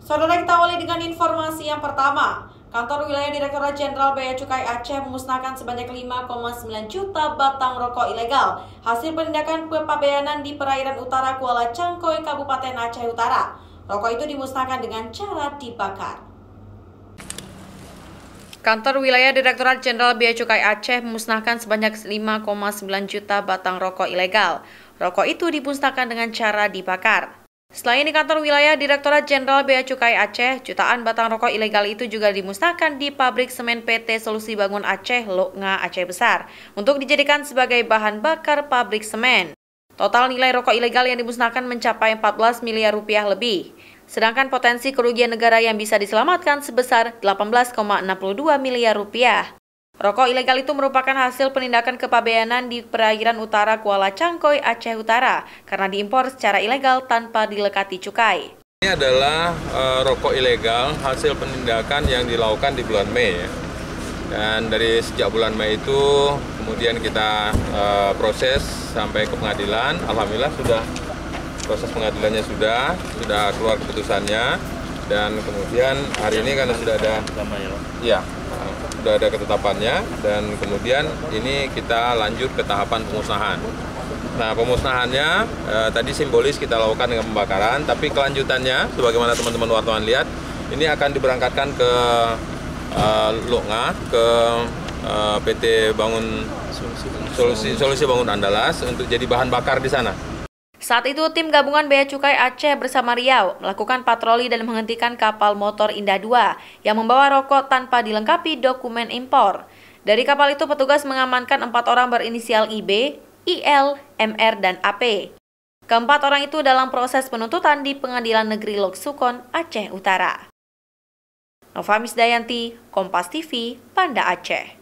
Saudara, kita awali dengan informasi yang pertama. Kantor Wilayah Direktorat Jenderal Bea Cukai Aceh memusnahkan sebanyak 5,9 juta batang rokok ilegal hasil penindakan kepabeanan di perairan utara Kuala Cangkoi, Kabupaten Aceh Utara. Rokok itu dimusnahkan dengan cara dibakar. Kantor Wilayah Direktorat Jenderal Bea Cukai Aceh memusnahkan sebanyak 5,9 juta batang rokok ilegal. Rokok itu dimusnahkan dengan cara dibakar. Selain di kantor wilayah Direktorat Jenderal Bea Cukai Aceh, jutaan batang rokok ilegal itu juga dimusnahkan di pabrik semen PT Solusi Bangun Aceh, Loknga, Aceh Besar, untuk dijadikan sebagai bahan bakar pabrik semen. Total nilai rokok ilegal yang dimusnahkan mencapai 14 miliar rupiah lebih. Sedangkan potensi kerugian negara yang bisa diselamatkan sebesar 18,62 miliar rupiah. Rokok ilegal itu merupakan hasil penindakan kepabeanan di perairan utara Kuala Cangkoi, Aceh Utara, karena diimpor secara ilegal tanpa dilekati cukai. Ini adalah rokok ilegal hasil penindakan yang dilakukan di bulan Mei. Dan dari sejak bulan Mei itu kemudian kita proses sampai ke pengadilan. Alhamdulillah sudah proses pengadilannya sudah keluar keputusannya. Dan kemudian hari ini karena sudah ada sudah ada ketetapannya, dan kemudian ini kita lanjut ke tahapan pemusnahan. Nah, pemusnahannya tadi simbolis kita lakukan dengan pembakaran, tapi kelanjutannya sebagaimana teman-teman wartawan lihat, ini akan diberangkatkan ke Loknga, ke PT Solusi Bangun Andalas untuk jadi bahan bakar di sana. Saat itu, tim gabungan Bea Cukai Aceh bersama Riau melakukan patroli dan menghentikan kapal motor Indah 2 yang membawa rokok tanpa dilengkapi dokumen impor. Dari kapal itu, petugas mengamankan 4 orang berinisial IB, IL, MR, dan AP. Keempat orang itu dalam proses penuntutan di Pengadilan Negeri Lok Sukon, Aceh Utara. Nova Misdayanti, Kompas TV, Banda Aceh.